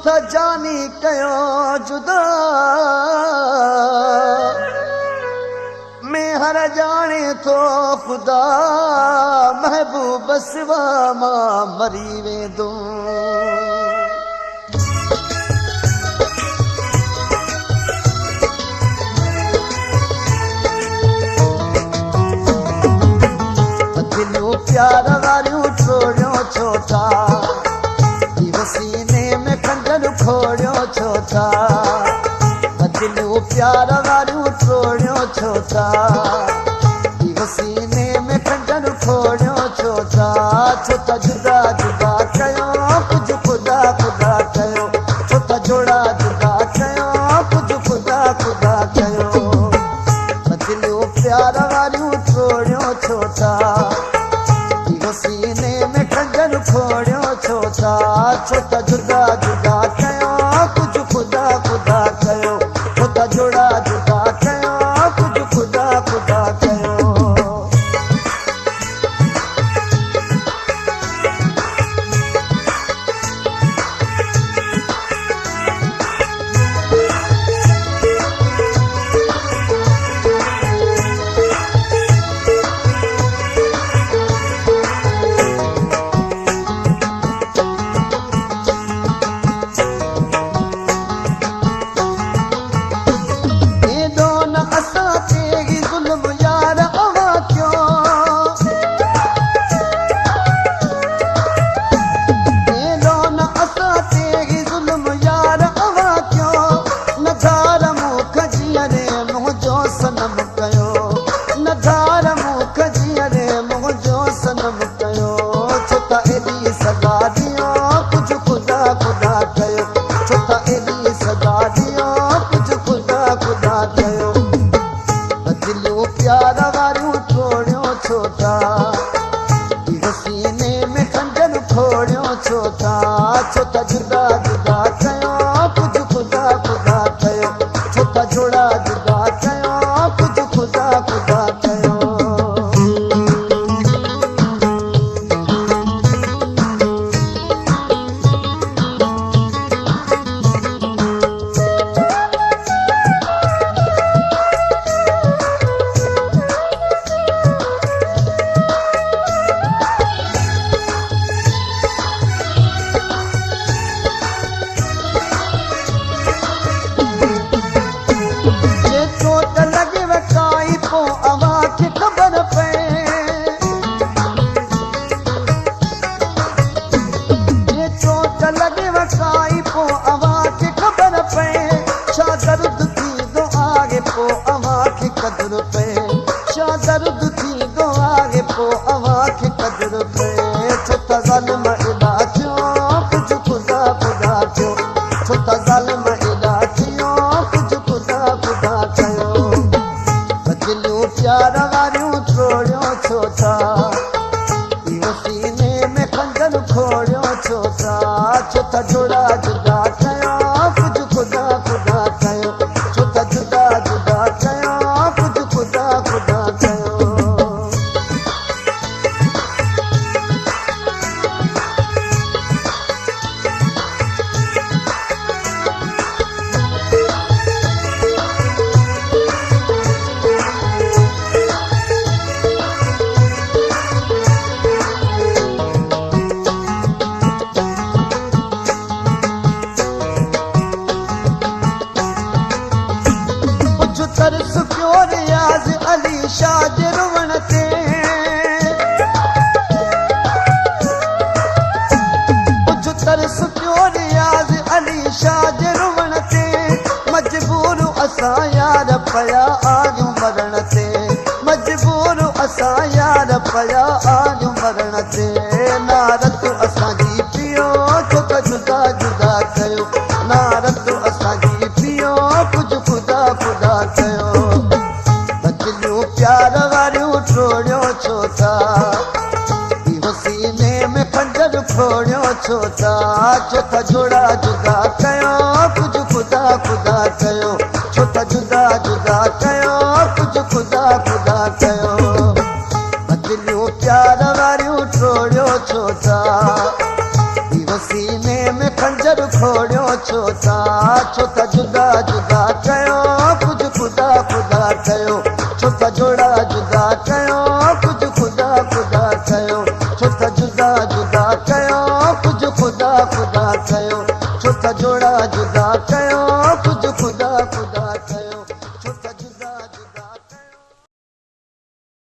त जानी कयो जुदा मैं हर जाने तो खुदा महबूब सिवा मां मरी वेंदो दिलू प्यार वारियूं छोड़ियो छो था सीने में खंजर खोड़ियो छो था दिलू प्यार वारियूं छोड़ियो छो था सीने में खंजर खोड़ियो छो था छो त जुदा जुदा कयो कुछ खुदा खुदा कयो छो त जोड़ा जुदा कयो कुछ खुदा खुदा कयो दिलू प्यार वारियूं छोड़ियो छो था सीने में खंजर खोड़ियो छो था छो त जुदा जुदा कयो कुछ खुदा खुदा कयो छो त जोड़ा जुदा कयो कुछ खुदा खुदा कयो छो त जुदा जुदा कयो कुछ खुदा खुदा कयो छो त जोड़ा जुदा कयो कुछ खुदा खुदा कयो दर्द थी दो आगे पो अवां खे कदर पे छो त ज़ालिम एॾा थियो कुछ खुदा खुदा थियो छो त ज़ालिम एॾा थियो कुछ खुदा खुदा कयो दिलू प्यार वारियूं छोड़ियो छो था सीने में खंजर खोड़ियो छो था छो त जोड़ा जुदा कयो कुछ खुदा खुदा कयो छो त जुदा जुदा कयो कुछ खुदा खुदा कयो तरस पियो रियाज़ अली शाह जे रुवण ते कुझु तरस पियो रियाज़ अली शाह जे रुवण ते मजबूर असां यार पया आहियूं मरण ते मजबूर असां यार पया आहियूं मरण ते नारत असांजी पियो छो त जुदा जुदा कयो नारत असांजी पियो कुझु खुदा खुदा कयो दिलू प्यार वारियूं छोड़ियो छो था सीने में खंजर खोड़ियो छो था छो त जोड़ा जुदा कयो कुछ खुदा खुदा कयो छो त जुदा जुदा कयो कुछ खुदा खुदा कयो दिलू प्यार वारियूं छोड़ियो छो था सीने में खंजर खोड़ियो छो था जुदा जुदा कयो कुछ खुदा खुदा कयो छो था जोड़ा जुदा कयो कुछ खुदा खुदा कयो छो था जुदा जुदा कयो कुछ खुदा खुदा कयो छो था जोड़ा जुदा कयो